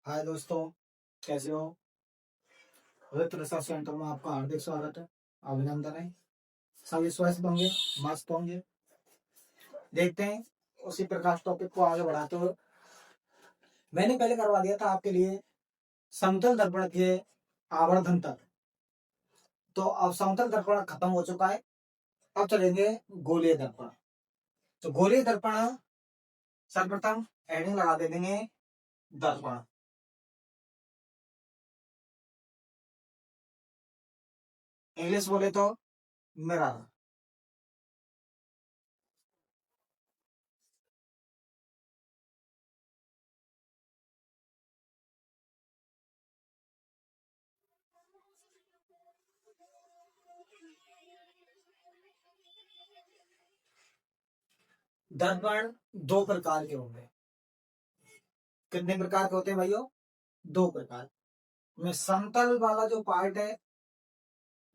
हाय दोस्तों, कैसे हो? वित्त रिसर्च सेंटर में आपका हार्दिक स्वागत है। अभिनंदन है। सभी स्वस्थ होंगे, मस्त होंगे। देखते हैं उसी प्रकार टॉपिक को आगे बढ़ाते हुए। मैंने पहले करवा दिया था आपके लिए समतल दर्पण के आवर्धन तक। तो अब समतल दर्पण खत्म हो चुका है। अब चलेंगे गोलीय दर्पण। तो गोलीय दर्पण सर्वप्रथम हेडिंग लगा दे देंगे दर्पण। इंग्लिश बोले तो मिरर। दर्पण दो प्रकार के होंगे। कितने प्रकार के होते हैं भाइयों? दो प्रकार में। समतल वाला जो पार्ट है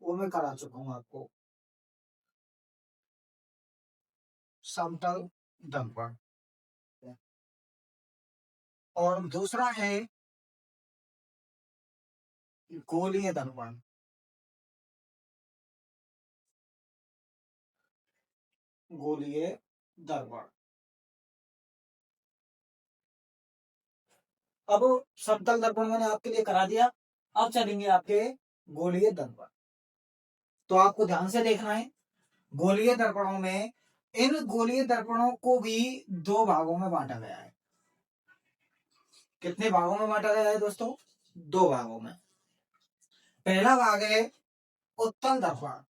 वो मैं करा चुका हूं आपको। समतल दर्पण। और दूसरा है गोलीय दर्पण। गोलीय दर्पण। अब समतल दर्पण मैंने आपके लिए करा दिया। अब चलेंगे आपके गोलीय दर्पण। तो आपको ध्यान से देखना है। गोलीय दर्पणों में इन गोलीय दर्पणों को भी दो भागों में बांटा गया है। कितने भागों में बांटा गया है दोस्तों? दो भागों में। पहला भाग है उत्तल दर्पण।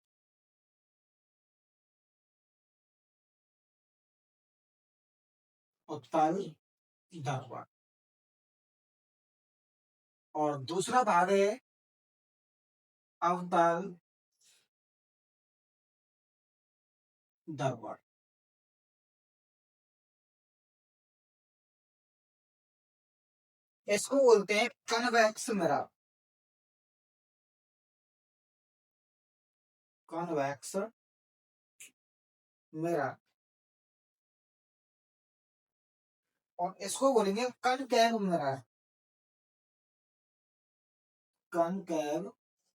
उत्तल दर्पण। और दूसरा भाग है अवतल दर्पण। इसको बोलते हैं कन्वेक्स मिरर। Convex mirror. और इसको बोलेंगे कनकेव मिरर। Concave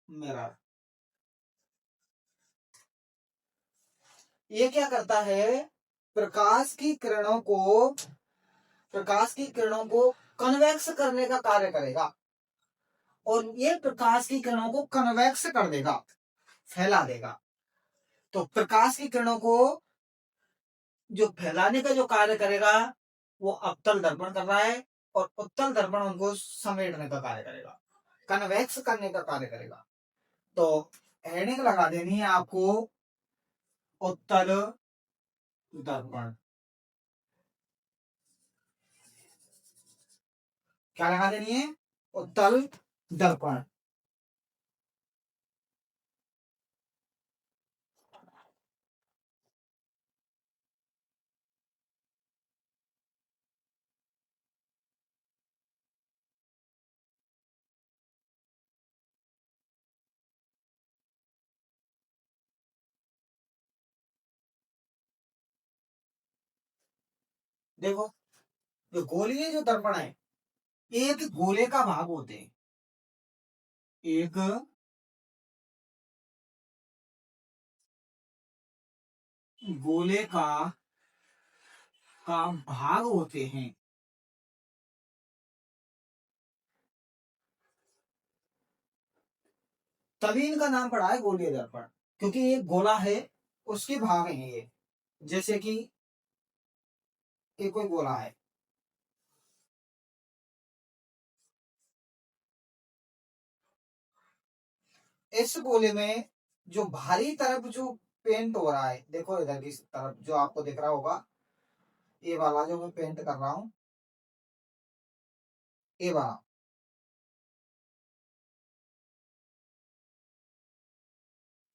mirror. ये क्या करता है? प्रकाश की किरणों को प्रकाश की किरणों को कन्वेक्स करने का कार्य करेगा। और ये प्रकाश की किरणों को कन्वेक्स कर देगा, फैला देगा। तो प्रकाश की किरणों को जो फैलाने का जो कार्य करेगा वो अवतल दर्पण कर रहा है। और उत्तल दर्पण उनको समेटने का कार्य करेगा, कन्वेक्स करने का कार्य करेगा। तो हेडिंग लगा देनी है आपको उत्तल दर्पण। क्या लगा देनी है? उत्तल दर्पण। देखो, जो गोलीय जो दर्पण है, एक गोले का भाग होते हैं। एक गोले का भाग होते हैं। तभी इनका नाम पड़ा है गोलीय दर्पण, क्योंकि ये गोला है, उसके भाग हैं ये। जैसे कि ये कोई गोला है, इस गोले में जो भारी तरफ जो पेंट हो रहा है, देखो इधर की तरफ जो आपको दिख रहा होगा, ये वाला जो मैं पेंट कर रहा हूं, ये वाला,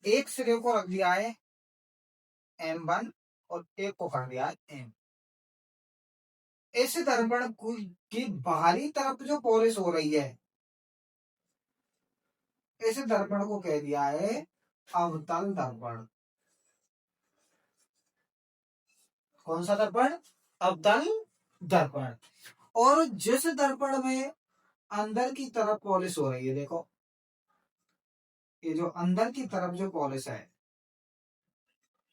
एक सिरे को रख दिया है M1 और एक को कर दिया है M। इस दर्पण की बाहरी तरफ जो पॉलिश हो रही है, इस दर्पण को कह दिया है अवतल दर्पण। कौन सा दर्पण? अवतल दर्पण। और जिस दर्पण में अंदर की तरफ पॉलिश हो रही है, देखो ये जो अंदर की तरफ जो पॉलिश है,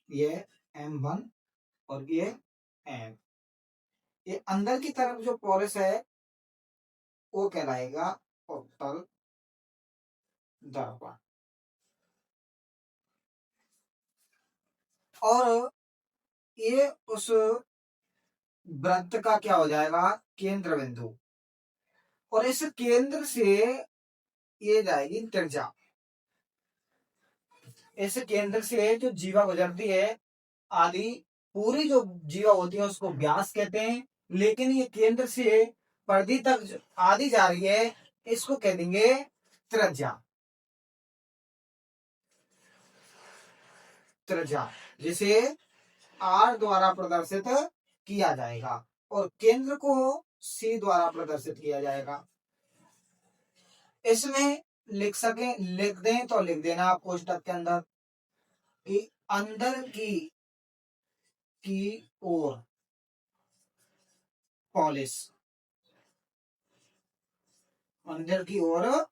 ये M1 और ये M, ये अंदर की तरफ जो पॉलिश है वो कहलाएगा उत्तल दर्पण। और ये उस वृत्त का क्या हो जाएगा, केंद्र बिंदु। और इस केंद्र से ये जाएगी त्रिज्या, इस केंद्र से जो जीवा गुजरती है आदि, पूरी जो जीवा होती है उसको व्यास कहते हैं, लेकिन ये केंद्र से परिधि तक आदि जा रही है, इसको कह देंगे त्रिज्या। त्रिज्या जिसे R द्वारा प्रदर्शित किया जाएगा और केंद्र को C द्वारा प्रदर्शित किया जाएगा। इसमें लिख दें तो लिख देना आप कोष्टक के अंदर कि अंदर की ओर पॉलिश, अंदर की ओर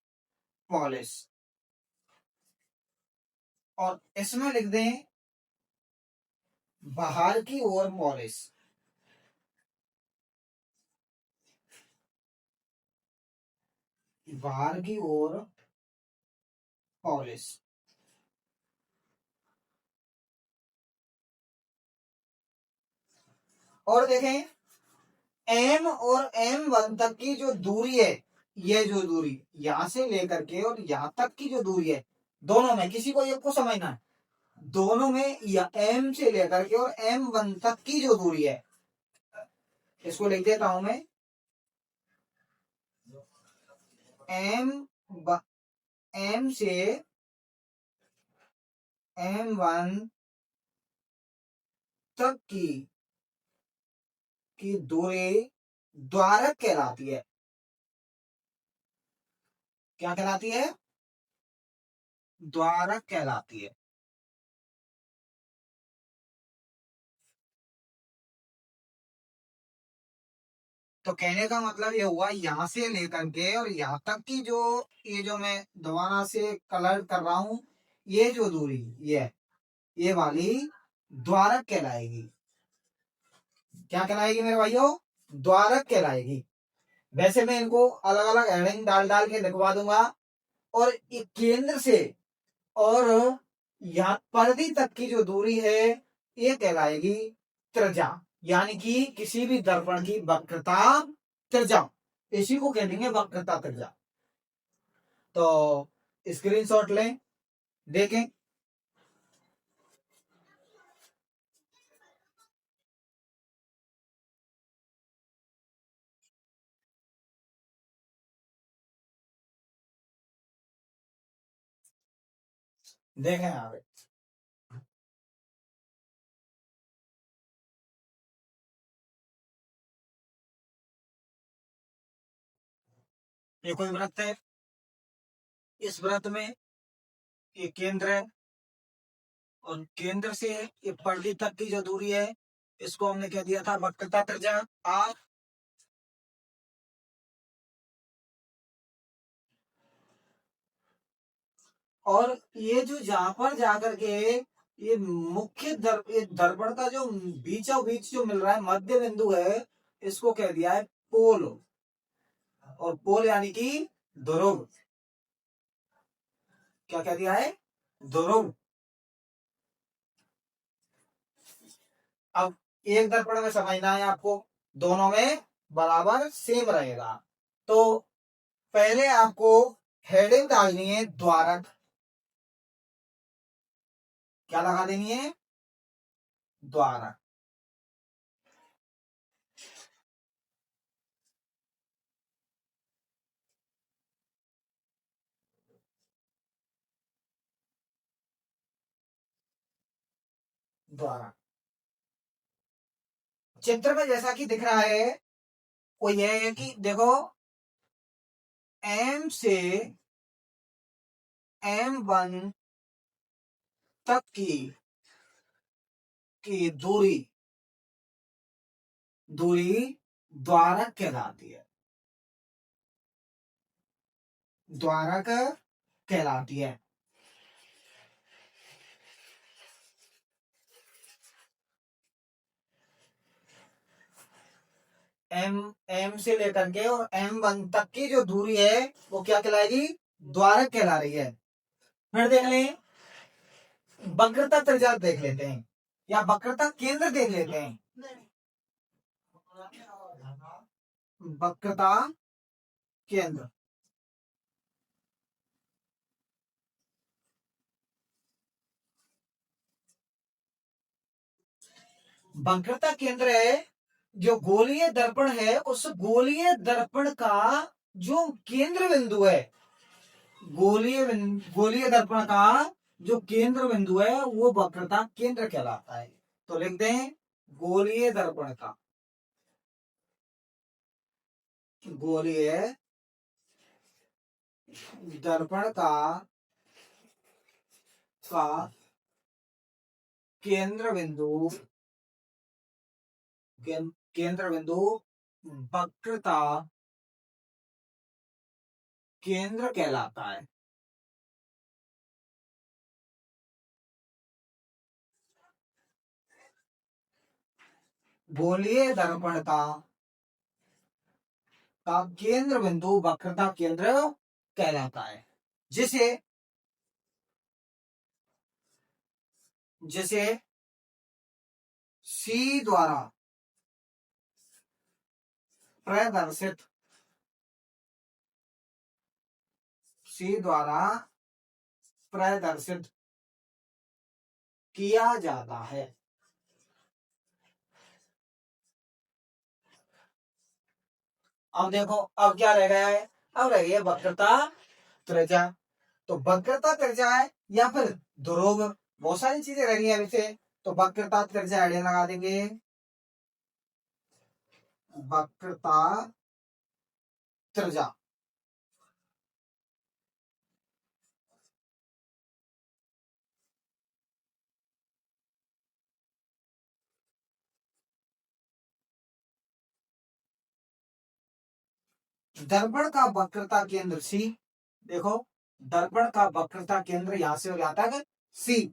पॉलिश, और इसमें लिख दें बाहर की ओर पॉलिश। बाहर की ओर पॉलिश। और देखें M और M1 तक की जो दूरी है, ये जो दूरी यहां से लेकर के और यहां तक की जो दूरी है, दोनों में किसी को एक को समझना है, दोनों में या M से लेकर के और M1 तक की जो दूरी है, इसको लिख देता हूं मैं M से M1 तक की दूरी द्वारक कहलाती है। क्या कहलाती है, द्वारक कहलाती है। तो कहने का मतलब ये हुआ यहां से लेकर के और यहां तक की जो, ये जो मैं दोबारा से कलर कर रहा हूं, ये जो दूरी ये वाली द्वारक कहलाएगी। क्या कहलाएगी मेरे भाइयों, द्वारक कहलाएगी। वैसे मैं इनको अलग अलग हेडिंग डाल डाल के लिखवा दूंगा। और एक केंद्र से और यहाँ परिधि तक की जो दूरी है ये कहलाएगी त्रिज्या, यानी कि किसी भी दर्पण की वक्रता त्रिज्या, इसी को कह देंगे वक्रता त्रिज्या। तो स्क्रीनशॉट लें, देखें। देखें यहाँ पे ये कोई वृत्त है, इस वृत्त में ये केंद्र है और केंद्र से ये परिधि तक की जो दूरी है इसको हमने कह दिया था वक्रता त्रिज्या आर। और ये जो जहां पर जाकर के ये ये दर्पण का जो बीचों बीच जो मिल रहा है मध्य बिंदु है, इसको कह दिया है पोल। और पोल यानी कि ध्रुव। क्या कह दिया है, ध्रुव। अब एक दर्पण में समझना है आपको, दोनों में बराबर सेम रहेगा। तो पहले आपको हेडिंग डालनी है द्वारक। क्या लगा देनी है, द्वारक। द्वारक चित्र में जैसा कि दिख रहा है वो यह है कि देखो M से M1 तक की दूरी द्वारक कहलाती है। द्वारक कहलाती है। एम एम से लेकर के और एम वन तक की जो दूरी है वो क्या कहलाएगी? द्वारक कहला रही है। फिर देख लें, वक्रता त्रिज्या देख लेते हैं या वक्रता केंद्र देख लेते हैं। वक्रता केंद्र, वक्रता केंद्र है जो गोलीय दर्पण है, उस गोलीय दर्पण का जो केंद्र बिंदु है, गोलीय दर्पण का जो केंद्र बिंदु है वो वक्रता केंद्र कहलाता है। तो लिख दें गोलीय दर्पण का, गोलीय दर्पण का केंद्र बिंदु, केंद्र बिंदु वक्रता केंद्र कहलाता है। गोलीय दर्पण का केंद्र बिंदु वक्रता केंद्र कहलाता है। जिसे जिसे सी द्वारा प्रदर्शित, सी द्वारा प्रदर्शित किया जाता है। अब देखो, अब क्या रह गया है? अब रह गया वक्रता त्रिज्या। तो वक्रता त्रिज्या है या फिर ध्रुव, बहुत सारी चीजें रह गई अभी से। तो वक्रता त्रिज्या आइडिया लगा देंगे, वक्रता त्रिज्या। दर्पण का वक्रता केंद्र सी, देखो दर्पण का वक्रता केंद्र यहां से हो जाता है सी,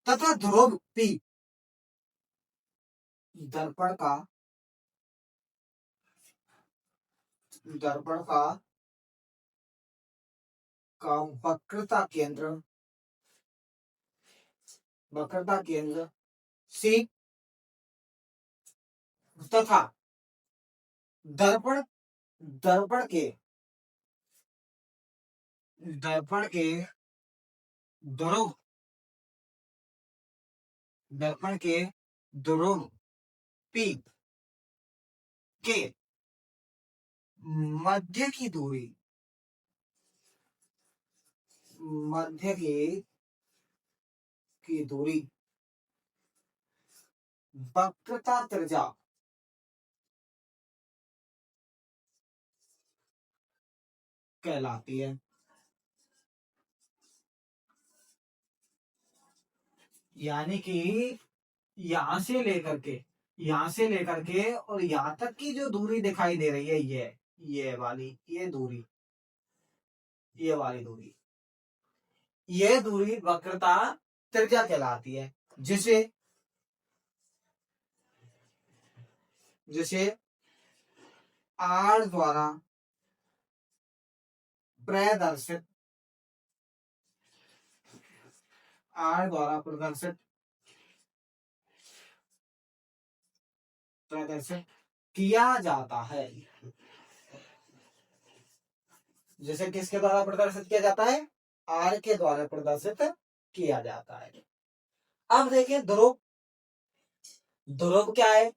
तथा ध्रुव पी। दर्पण का दर्पण का वक्रता केंद्र सी, तथा दर्पण दर्पण के दर्पण के ध्रुव दर्पण के ध्रुव पी के मध्य की दूरी, मध्य की दूरी वक्रता त्रिज्या कहलाती है। यानी कि यहां से लेकर के और यहां तक की जो दूरी दिखाई दे रही है, ये वाली, ये वाली दूरी, ये दूरी वक्रता त्रिज्या कहलाती है। जिसे जिसे आर द्वारा प्रदर्शित प्रदर्शित किया जाता है। जिसे किसके द्वारा प्रदर्शित किया जाता है? आर के द्वारा प्रदर्शित किया जाता है। अब देखिए ध्रुव, ध्रुव क्या है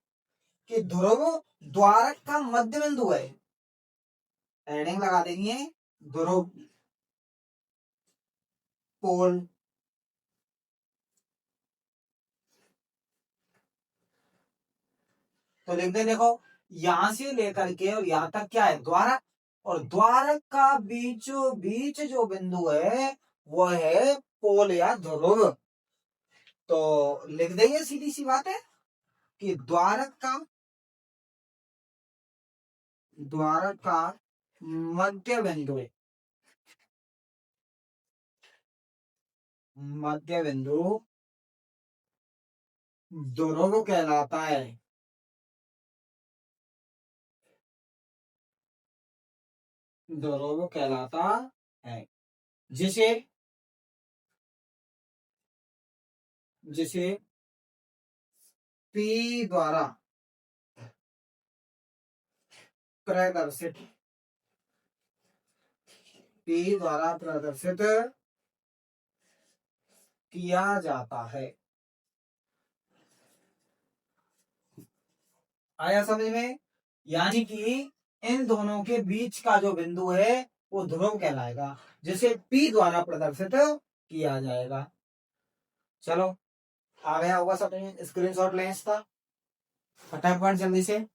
कि ध्रुव द्वारक का मध्य बिंदु है। हेडिंग लगा देंगे ध्रुव पोल, तो लिख दे, देखो यहां से लेकर के और यहां तक क्या है? द्वारक, और द्वारक का बीचों बीच जो बिंदु है वो है पोल या ध्रुव। तो लिख देंगे, सीधी सी बात है कि द्वारक का मध्य बिंदु मध्य बिंदु ध्रुव कहलाता है। ध्रुव कहलाता है जिसे जिसे P द्वारा प्रदर्शित किया जाता है। आया समझ में? यानी कि इन दोनों के बीच का जो बिंदु है वो ध्रुव कहलाएगा जिसे P द्वारा प्रदर्शित किया जाएगा। चलो आ गया होगा समझ में? स्क्रीनशॉट लें इसका फटाफट जल्दी से।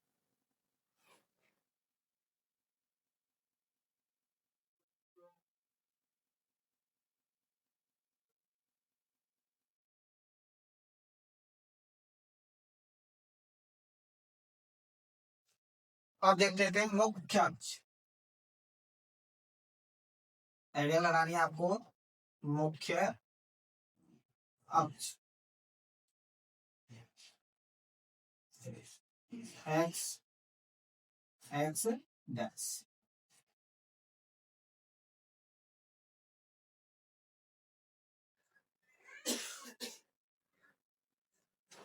अब देख लेते हैं मुख्य अक्ष। आइडिया लगानी है आपको। मुख्य अक्ष एक्स एक्स डैश।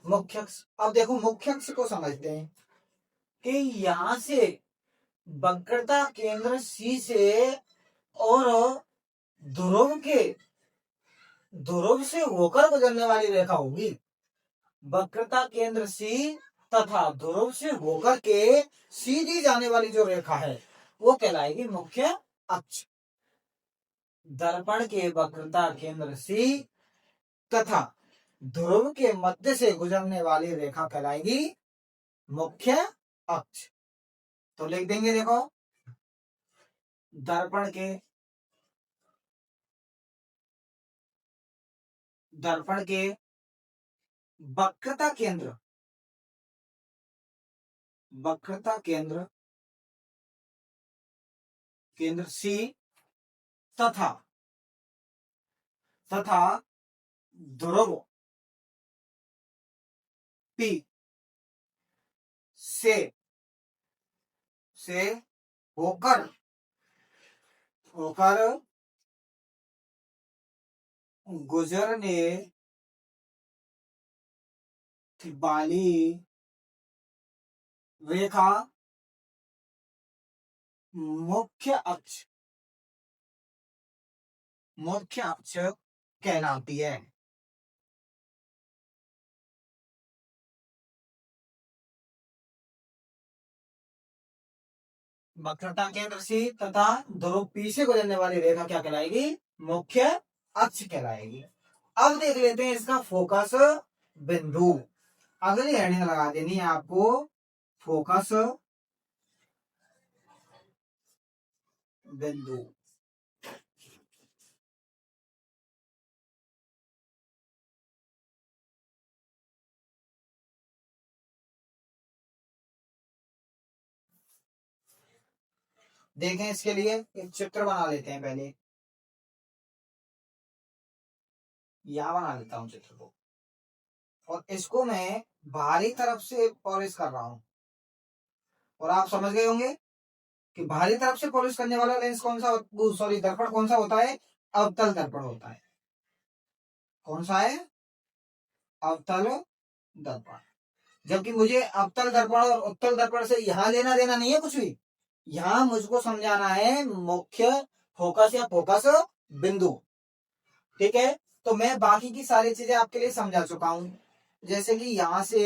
मुख्य अक्ष, अब देखो मुख्य अक्ष को समझते हैं कि यहां से वक्रता केंद्र सी से और ध्रुव से होकर गुजरने वाली रेखा होगी। वक्रता केंद्र सी तथा ध्रुव से होकर के सीधी जाने वाली जो रेखा है वो कहलाएगी मुख्य अक्ष। दर्पण के वक्रता केंद्र सी तथा ध्रुव के मध्य से गुजरने वाली रेखा कहलाएगी मुख्य अक्ष। तो लिख देंगे, देखो दर्पण के वक्रता केंद्र सी तथा ध्रुव P से होकर गुजरने वाली रेखा मुख्य अक्ष कहलाती है। वक्रता केंद्र सी तथा ध्रुव P से गुजरने वाली रेखा क्या कहलाएगी? मुख्य अक्ष कहलाएगी। अब देख लेते हैं इसका फोकस बिंदु। अगली हेडिंग लगा देनी है आपको, फोकस बिंदु। देखें इसके लिए एक चित्र बना लेते हैं। पहले यहां बना लेता हूं चित्र को, और इसको मैं बाहरी तरफ से पॉलिश कर रहा हूं। और आप समझ गए होंगे कि बाहरी तरफ से पॉलिश करने वाला लेंस कौन सा, सॉरी दर्पण कौन सा होता है? अवतल दर्पण होता है। कौन सा है? अवतल दर्पण। जबकि मुझे अवतल दर्पण और उत्तल दर्पण से यहां लेना देना नहीं है कुछ भी। यहां मुझको समझाना है मुख्य फोकस या फोकस बिंदु। ठीक है, तो मैं बाकी की सारी चीजें आपके लिए समझा चुका हूं। जैसे कि यहां से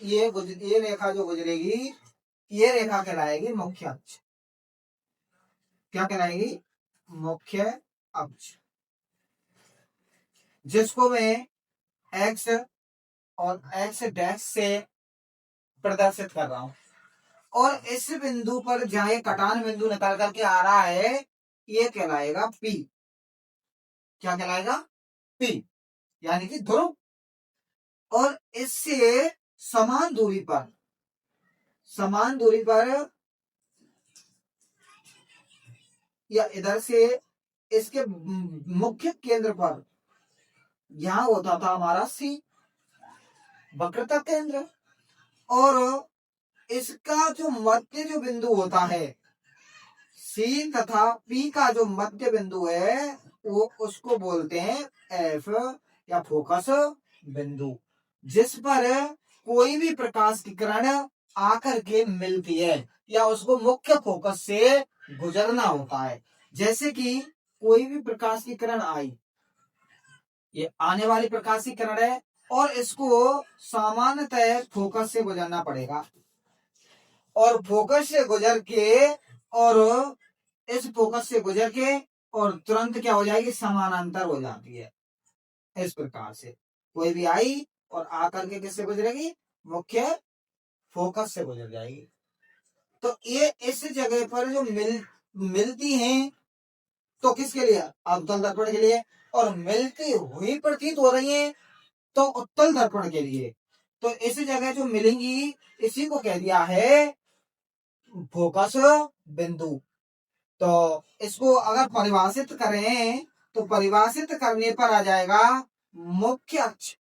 ये रेखा जो गुजरेगी, ये रेखा कहलाएगी मुख्य अक्ष। क्या कहलाएगी? मुख्य अक्ष, जिसको मैं एक्स और एक्स डैश से प्रदर्शित कर रहा हूं। और इस बिंदु पर जहां ये कटान बिंदु निकल करके आ रहा है, ये कहलाएगा P। क्या कहलाएगा? P, यानी कि ध्रुव। और इससे समान दूरी पर या इधर से इसके मुख्य केंद्र पर यहाँ होता था हमारा सी, वक्रता केंद्र। और इसका जो मध्य जो बिंदु होता है, सी तथा पी का जो मध्य बिंदु है, वो उसको बोलते हैं एफ या फोकस बिंदु, जिस पर कोई भी प्रकाश की किरण आकर के मिलती है या उसको मुख्य फोकस से गुजरना होता है। जैसे कि कोई भी प्रकाश की किरण आई, ये आने वाली प्रकाश की किरण है और इसको सामान्यतः फोकस से गुजरना पड़ेगा, और फोकस से गुजर के, और इस फोकस से गुजर के और तुरंत क्या हो जाएगी, समानांतर हो जाती है। इस प्रकार से कोई भी आई और आकर के किससे गुजरेगी, मुख्य फोकस से गुजर जाएगी। तो ये इस जगह पर जो मिलती हैं, तो किसके लिए, अवतल दर्पण के लिए, और मिलती हुई प्रतीत हो रही हैं तो उत्तल दर्पण के लिए। तो इस जगह जो मिलेंगी, इसी को कह दिया है फोकस बिंदु। तो इसको अगर परिभाषित करें, तो परिभाषित करने पर आ जाएगा मुख्य अक्ष,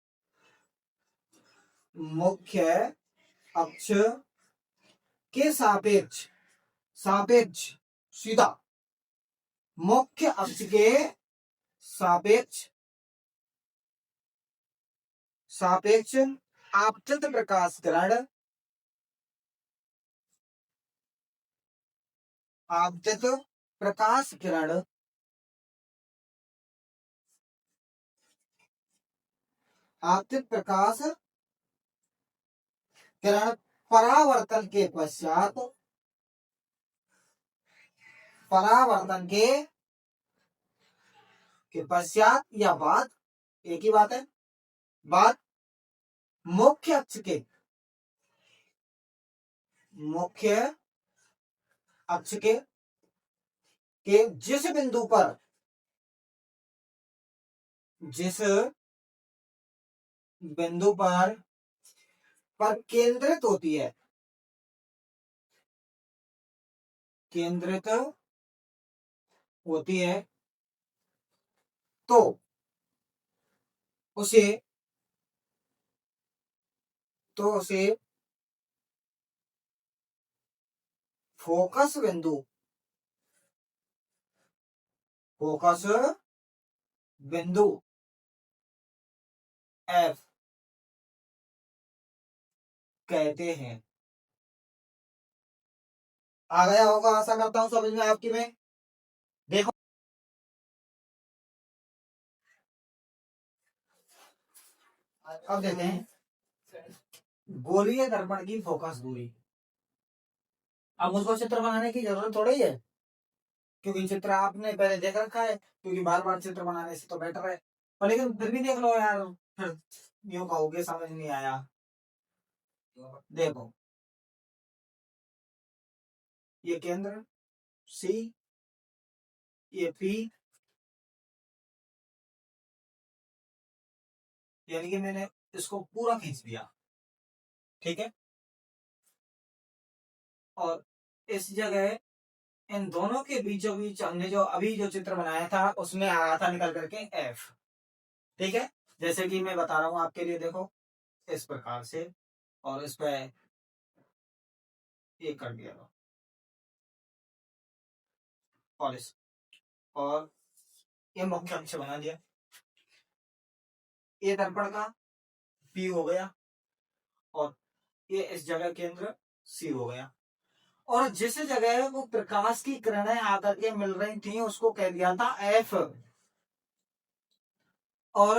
मुख्य अक्ष के सापेक्ष, सापेक्ष सीधा, मुख्य अक्ष के सापेक्ष, सापेक्ष आपतित प्रकाश किरण, आपतित प्रकाश किरण, आपतित प्रकाश किरण परावर्तन के पश्चात, परावर्तन के पश्चात या बाद, एक ही बात है, बाद मुख्य अक्ष के, मुख्य अक्ष के जिस बिंदु पर, जिस बिंदु पर केंद्रित होती है, केंद्रित होती है, तो उसे फोकस बिंदु, फोकस बिंदु एफ कहते हैं। आ गया होगा, आशा करता हूं समझ में आपकी में। देखो अब देखते हैं गोलीय दर्पण की फोकस दूरी। अब मुझको चित्र बनाने की जरूरत थोड़ी है, क्योंकि चित्र आपने पहले देख रखा है, क्योंकि बार बार चित्र बनाने से तो बेटर है। पर लेकिन फिर भी देख लो यार, फिर यूं कहोगे समझ नहीं आया। देखो ये केंद्र सी, ये पी, यानी कि मैंने इसको पूरा खींच दिया, ठीक है। और इस जगह इन दोनों के बीचों बीच हमने जो अभी जो चित्र बनाया था, उसमें आ रहा था निकल करके एफ, ठीक है। जैसे कि मैं बता रहा हूं आपके लिए, देखो इस प्रकार से, और इस पे ये कर दिया, और इस, और ये मुख्य अक्ष बना दिया, ये दर्पण का पी हो गया, और ये इस जगह केंद्र सी हो गया। और जिस जगह वो प्रकाश की किरणें आकर के मिल रही थी, उसको कह दिया था एफ। और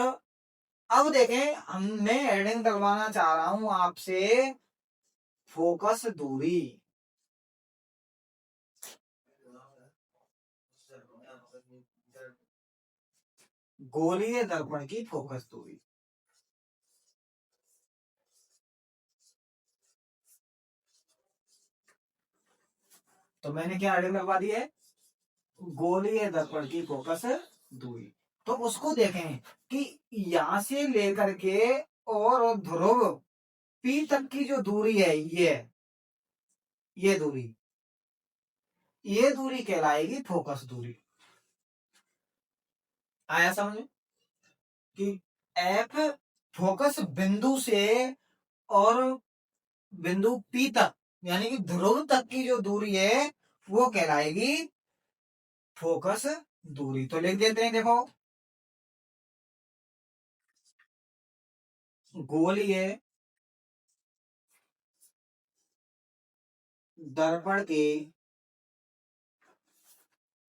अब देखें, हमने हेडिंग डलवाना चाह रहा हूं आपसे फोकस दूरी। गोलीय दर्पण की फोकस दूरी। तो मैंने क्या हेडिंग लगवा दी है, गोलीय दर्पण की फोकस दूरी। तो उसको देखें कि यहां से लेकर के और ध्रुव पी तक की जो दूरी है, ये दूरी, ये दूरी कहलाएगी फोकस दूरी। आया समझ में कि एफ फोकस बिंदु से और बिंदु पी तक यानी कि ध्रुव तक की जो दूरी है वो कहलाएगी फोकस दूरी। तो लिख देते हैं, देखो गोलीय दर्पण के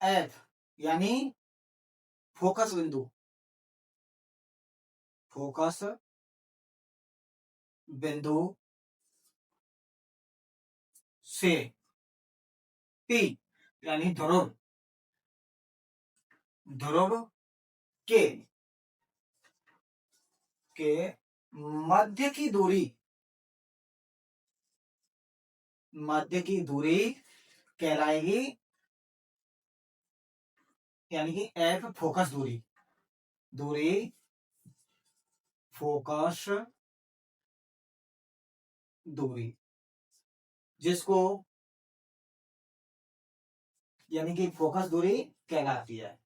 एफ यानी फोकस बिंदु, फोकस बिंदु से पी यानी ध्रुव, ध्रुव के मध्य की दूरी, मध्य की दूरी कहलाएगी यानी कि एफ फोकस दूरी, दूरी फोकस दूरी, जिसको यानी कि फोकस दूरी कहलाती है।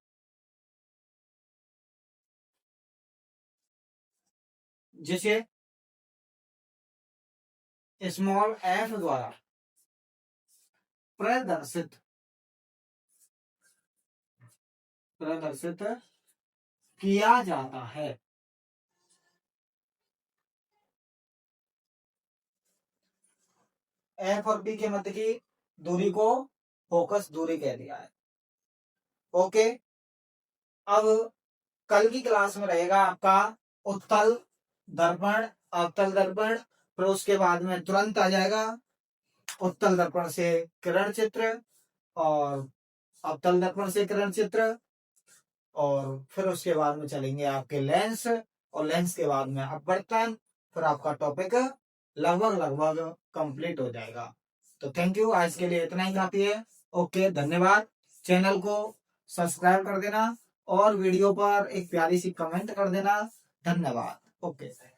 जिसे स्मॉल एफ द्वारा प्रदर्शित प्रदर्शित किया जाता है। एफ और पी के मध्य की दूरी को फोकस दूरी कह दिया है। ओके, अब कल की क्लास में रहेगा आपका उत्तल दर्पण, अवतल दर्पण, फिर उसके बाद में तुरंत आ जाएगा उत्तल दर्पण से किरण चित्र और अवतल दर्पण से किरण चित्र, और फिर उसके बाद में चलेंगे आपके लेंस, और लेंस के बाद में अपवर्तन, फिर आपका टॉपिक लगभग लगभग कंप्लीट हो जाएगा। तो थैंक यू, आज के लिए इतना ही काफी है। ओके, धन्यवाद। चैनल को सब्सक्राइब कर देना और वीडियो पर एक प्यारी सी कमेंट कर देना। धन्यवाद। ओके।